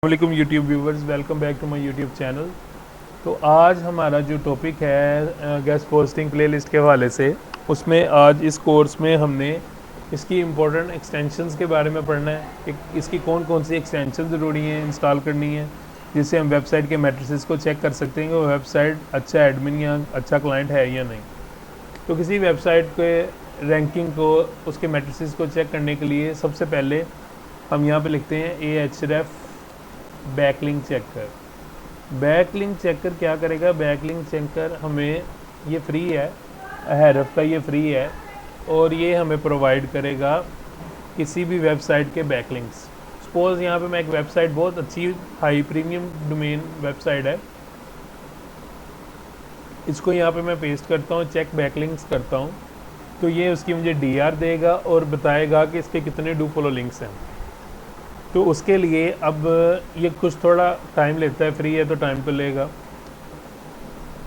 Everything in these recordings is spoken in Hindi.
वालेकुम YouTube viewers, welcome back to my YouTube channel. तो आज हमारा जो टॉपिक है गेस्ट पोस्टिंग प्लेलिस्ट के हवाले से, उसमें आज इस कोर्स में हमने इसकी इम्पोर्टेंट एक्सटेंशंस के बारे में पढ़ना है कि इसकी कौन कौन सी एक्सटेंशन ज़रूरी है इंस्टॉल करनी है, जिससे हम वेबसाइट के मैट्रिसेस को चेक कर सकते हैं कि वो वेबसाइट अच्छा एडमिन या अच्छा क्लाइंट है या नहीं। तो किसी वेबसाइट के रैंकिंग को, उसके मैट्रिसेस को चेक करने के लिए सबसे पहले हम यहाँ पे लिखते हैं Ahref backlink checker. Backlink checker क्या करेगा? बैकलिंक चेकर हमें ये फ्री है, Ahref का ये फ्री है और ये हमें प्रोवाइड करेगा किसी भी वेबसाइट के बैकलिंक्स। सपोज़ यहाँ पे मैं एक वेबसाइट, बहुत अच्छी हाई प्रीमियम डोमेन वेबसाइट है, इसको यहाँ पे मैं पेस्ट करता हूँ, चेक बैकलिंक्स करता हूँ, तो ये उसकी मुझे DR देगा और बताएगा कि इसके कितने डू फॉलो लिंक्स हैं। तो उसके लिए अब ये कुछ थोड़ा टाइम लेता है, फ्री है तो टाइम तो लेगा।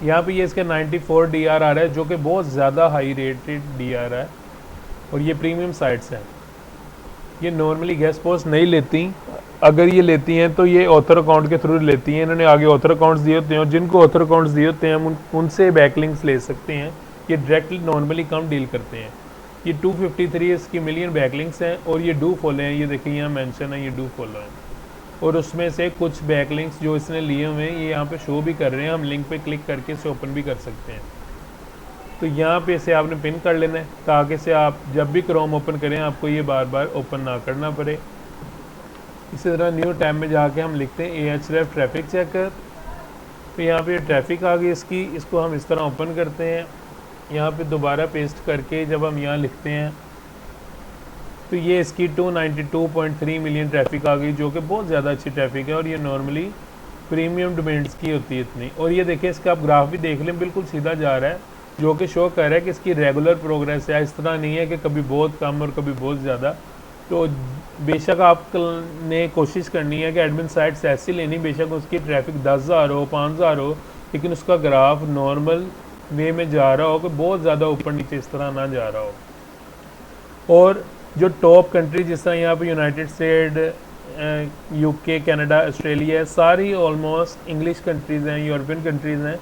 यहाँ पे ये इसका 94 DR आ रहा है, जो कि बहुत ज़्यादा हाई रेटेड DR है और ये प्रीमियम साइट्स हैं। ये नॉर्मली गेस्ट पोस्ट नहीं लेती, अगर ये लेती हैं तो ये ऑथर अकाउंट के थ्रू लेती हैं। इन्होंने आगे ऑथर अकाउंट्स दिए होते हैं और जिनको ऑथर अकाउंट्स दिए होते हैं हम उनसे बैकलिंक्स ले सकते हैं। ये डायरेक्टली नॉर्मली कम डील करते हैं। ये 253 इसकी मिलियन बैकलिंक्स हैं और ये डू फॉलो हैं। ये देखिए यहाँ मेंशन है, ये डू फॉलो है और उसमें से कुछ बैकलिंक्स जो इसने लिए हुए हैं ये यहाँ पे शो भी कर रहे हैं। हम लिंक पे क्लिक करके इसे ओपन भी कर सकते हैं। तो यहाँ पे इसे आपने पिन कर लेना है ताकि से आप जब भी क्रोम ओपन करें आपको ये बार बार ओपन ना करना पड़े। इसी तरह न्यू टैब में जाके हम लिखते हैं Ahref ट्रैफिक चेकर। तो यहाँ पे ट्रैफिक आ गई इसकी, इसको हम इस तरह ओपन करते हैं। यहाँ पे दोबारा पेस्ट करके जब हम यहाँ लिखते हैं तो ये इसकी 292.3 मिलियन ट्रैफिक आ गई, जो कि बहुत ज़्यादा अच्छी ट्रैफिक है और ये नॉर्मली प्रीमियम डोमेन्स की होती है इतनी। और ये देखिए इसका आप ग्राफ भी देख लें, बिल्कुल सीधा जा रहा है, जो कि शो कर रहा है कि इसकी रेगुलर प्रोग्रेस है। इस तरह नहीं है कि कभी बहुत कम और कभी बहुत ज़्यादा। तो बेशक आपने कोशिश करनी है कि एडमिन साइट्स ऐसी लेनी, बेशक उसकी ट्रैफिक 10,000 हो, 5,000 हो, लेकिन उसका ग्राफ नॉर्मल वे में जा रहा हो कि बहुत ज़्यादा ऊपर नीचे इस तरह ना जा रहा हो। और जो टॉप कंट्री जिस तरह यहाँ पे United state, UK, Canada, Australia, सारी ऑलमोस्ट इंग्लिश कंट्रीज़ हैं, यूरोपियन कंट्रीज़ हैं,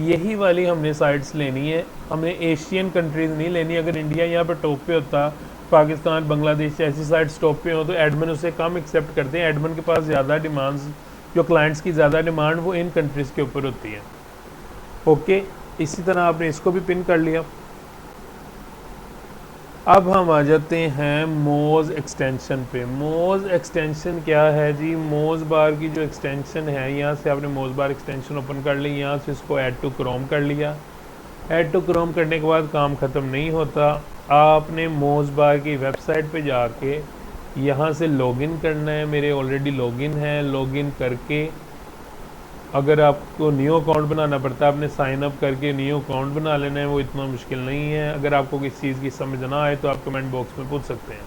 यही वाली हमने साइट्स लेनी है। हमने एशियन कंट्रीज़ नहीं लेनी। अगर इंडिया यहाँ पे टॉप पे होता, पाकिस्तान, बांग्लादेश ऐसी साइट्स टॉप पे हो तो एडमिन उसे कम एक्सेप्ट करते हैं। एडमिन के पास ज़्यादा डिमांड्स, जो क्लाइंट्स की ज़्यादा डिमांड वो इन कंट्रीज़ के ऊपर होती है। ओके, इसी तरह आपने इसको भी पिन कर लिया। अब हम आ जाते हैं मोज एक्सटेंशन पे। मोज एक्सटेंशन क्या है जी? मोज बार की जो एक्सटेंशन है, यहाँ से आपने मोज बार एक्सटेंशन ओपन कर ली, यहाँ से इसको ऐड टू क्रोम कर लिया। ऐड टू क्रोम करने के बाद काम ख़त्म नहीं होता, आपने मोज बार की वेबसाइट पे जाके यहाँ से लॉगिन करना है। मेरे ऑलरेडी लॉगिन है, लॉगिन करके अगर आपको न्यू अकाउंट बनाना पड़ता है, आपने साइन अप करके न्यू अकाउंट बना लेना है, वो इतना मुश्किल नहीं है। अगर आपको किसी चीज़ की समझ ना आए तो आप कमेंट बॉक्स में पूछ सकते हैं।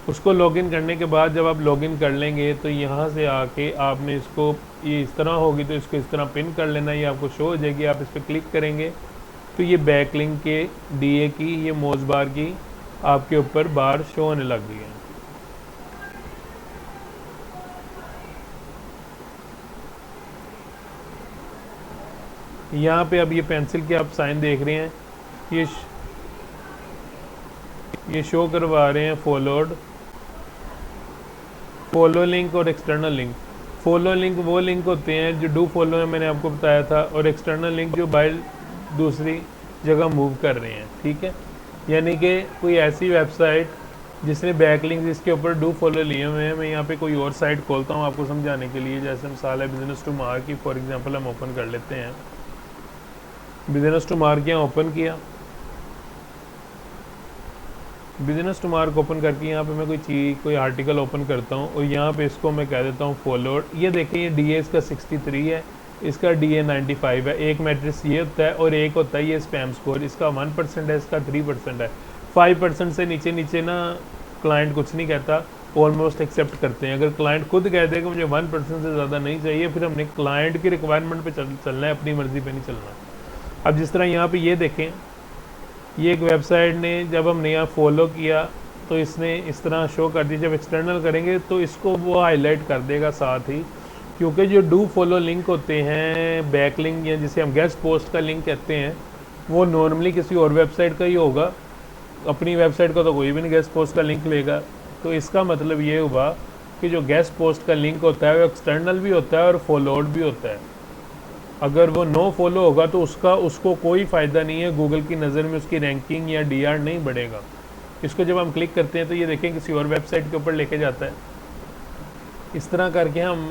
उसको लॉगिन करने के बाद जब आप लॉगिन कर लेंगे तो यहाँ से आके आपने इसको, ये इस तरह होगी तो इसको इस तरह पिन कर लेना है, ये आपको शो हो जाएगी। आप इस पर क्लिक करेंगे तो ये बैकलिंक के DA की, ये मोज बार की आपके ऊपर बार शो होने लग गई है। यहाँ पे अब ये पेंसिल के आप साइन देख रहे हैं, ये शो करवा रहे हैं फॉलो लिंक और एक्सटर्नल लिंक। फॉलो लिंक वो लिंक होते हैं जो डू फॉलो है, मैंने आपको बताया था, और एक्सटर्नल लिंक जो बाय दूसरी जगह मूव कर रहे हैं। ठीक है, यानी कि कोई ऐसी वेबसाइट जिसने बैकलिंक इसके ऊपर डू फॉलो लिए हुए हैं। मैं यहाँ पे कोई और साइट खोलता हूँ आपको समझाने के लिए। जैसे मिसाल है बिजनेस टू मार की, फॉर एग्जांपल हम ओपन कर लेते हैं। बिजनेस टू मार्क यहाँ ओपन किया, बिजनेस टू मार्क ओपन करके यहाँ पे मैं कोई चीज़, कोई आर्टिकल ओपन करता हूँ और यहाँ पे इसको मैं कह देता हूँ फॉलोड। ये देखिए, ये DA इसका 63 है, इसका DA 95 है। एक मैट्रिक्स ये होता है और एक होता है ये स्पैम स्कोर। इसका 1% है, इसका 3% है। 5% से नीचे नीचे ना क्लाइंट कुछ नहीं कहता, ऑलमोस्ट एक्सेप्ट करते हैं। अगर क्लाइंट खुद कहते हैं कि मुझे 1% से ज़्यादा नहीं चाहिए, फिर हमने क्लाइंट की रिक्वायरमेंट पर चलना है, अपनी मर्ज़ी पर नहीं चलना। अब जिस तरह यहाँ पे ये देखें, ये एक वेबसाइट ने जब हमने यहाँ फॉलो किया तो इसने इस तरह शो कर दी। जब एक्सटर्नल करेंगे तो इसको वो हाईलाइट कर देगा साथ ही, क्योंकि जो डू फॉलो लिंक होते हैं, बैक लिंक या जिसे हम गेस्ट पोस्ट का लिंक कहते हैं, वो नॉर्मली किसी और वेबसाइट का ही होगा। अपनी वेबसाइट का तो कोई भी नहीं गेस्ट पोस्ट का लिंक लेगा। तो इसका मतलब ये हुआ कि जो गेस्ट पोस्ट का लिंक होता है वो एक्सटर्नल भी होता है और फॉलोड भी होता है। अगर वो नो फॉलो होगा तो उसको कोई फ़ायदा नहीं है, गूगल की नज़र में उसकी रैंकिंग या डीआर नहीं बढ़ेगा। इसको जब हम क्लिक करते हैं तो ये देखें किसी और वेबसाइट के ऊपर लेके जाता है। इस तरह करके हम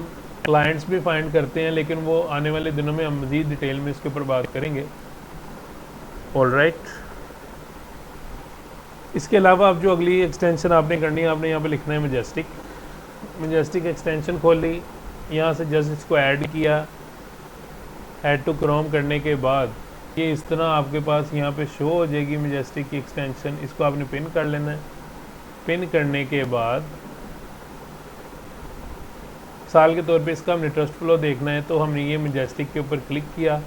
क्लाइंट्स भी फाइंड करते हैं, लेकिन वो आने वाले दिनों में हम मज़ीद डिटेल में इसके ऊपर बात करेंगे। ऑलराइट, इसके अलावा अब जो अगली एक्सटेंशन आपने करनी है, आपने यहाँ पे लिखना है मैजेस्टिक एक्सटेंशन खोल ली, यहाँ से जस्ट इसको ऐड किया। ऐड टू क्रोम करने के बाद ये इस तरह आपके पास यहाँ पे शो हो जाएगी मैजेस्टिक की एक्सटेंशन। इसको आपने पिन कर लेना है। पिन करने के बाद साल के तौर पे इसका हमने ट्रस्ट फ्लो देखना है, तो हमने ये मैजेस्टिक के ऊपर क्लिक किया।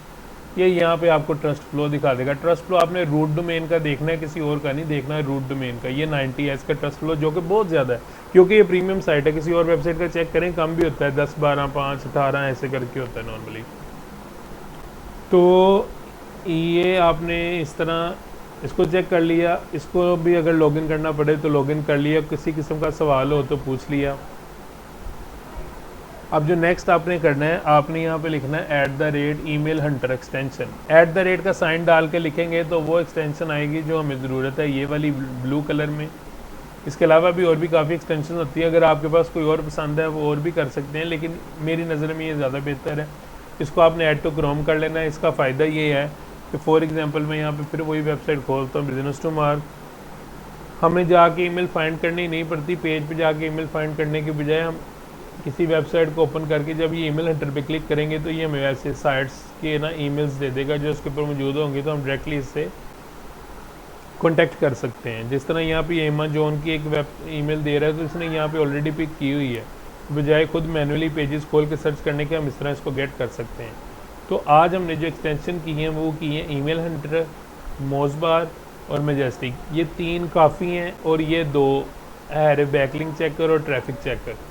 ये यहाँ पे आपको ट्रस्ट फ्लो दिखा देगा। ट्रस्ट फ्लो आपने रूट डोमेन का देखना है, किसी और का नहीं देखना है, रूट डोमेन का। ये 90S का ट्रस्ट फ्लो, जो कि बहुत ज़्यादा है क्योंकि ये प्रीमियम साइट है। किसी और वेबसाइट का चेक करें, कम भी होता है, 10, 12, 5, 18 ऐसे करके होता है नॉर्मली। तो ये आपने इस तरह इसको चेक कर लिया। इसको भी अगर लॉगिन करना पड़े तो लॉगिन कर लिया, किसी किस्म का सवाल हो तो पूछ लिया। अब जो नेक्स्ट आपने करना है, आपने यहाँ पे लिखना है @email hunter एक्सटेंशन। @ का साइन डाल के लिखेंगे तो वो एक्सटेंशन आएगी जो हमें ज़रूरत है, ये वाली ब्लू कलर में। इसके अलावा भी और भी काफ़ी एक्सटेंशन होती है, अगर आपके पास कोई और पसंद है वो और भी कर सकते हैं, लेकिन मेरी नज़र में ये ज़्यादा बेहतर है। इसको आपने ऐड टू क्रोम कर लेना है। इसका फ़ायदा ये है कि फॉर एग्जांपल मैं यहाँ पे फिर वही वेबसाइट खोलता हूँ, बिजनेस टू मार्क। हमें जाके ईमेल फाइंड करनी नहीं पड़ती। पेज पे जाके ईमेल फाइंड करने के बजाय हम किसी वेबसाइट को ओपन करके जब ये ईमेल हंटर पे क्लिक करेंगे तो ये हमें वैसे साइट्स के ना ईमेल्स दे देगा जो उसके ऊपर मौजूद होंगे, तो हम डायरेक्टली इससे कॉन्टैक्ट कर सकते हैं। जिस तरह यहाँ पे अमेज़न की एक वेब ईमेल दे रहा है, तो इसने यहाँ पे ऑलरेडी पिक की हुई है, बजाय खुद मैनुअली पेजेस खोल के सर्च करने के हम इस तरह इसको गेट कर सकते हैं। तो आज हमने जो एक्सटेंशन की हैं वो की हैं ईमेल हंटर, मोज़बार और मैजेस्टिक। ये 3 काफ़ी हैं, और ये 2 है बैकलिंक चेकर और ट्रैफिक चेकर।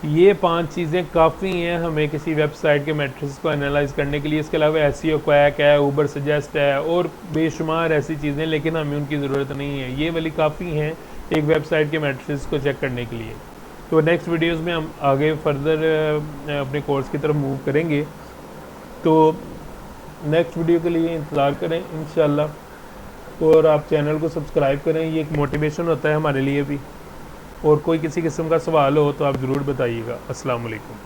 ये 5 चीज़ें काफ़ी हैं हमें किसी वेबसाइट के मैट्रिक्स को एनालाइज करने के लिए। इसके अलावा एसईओ क्वैक है, ऊबर सजेस्ट है और बेशुमार ऐसी चीज़ें, लेकिन हमें उनकी ज़रूरत नहीं है। ये वाली काफ़ी हैं एक वेबसाइट के मैट्रिक्स को चेक करने के लिए। तो नेक्स्ट वीडियोस में हम आगे फर्दर अपने कोर्स की तरफ मूव करेंगे। तो नेक्स्ट वीडियो के लिए इंतज़ार करें इंशाल्लाह, और आप चैनल को सब्सक्राइब करें, ये एक मोटिवेशन होता है हमारे लिए भी। और कोई किसी किस्म का सवाल हो तो आप ज़रूर बताइएगा। अस्सलाम वालेकुम।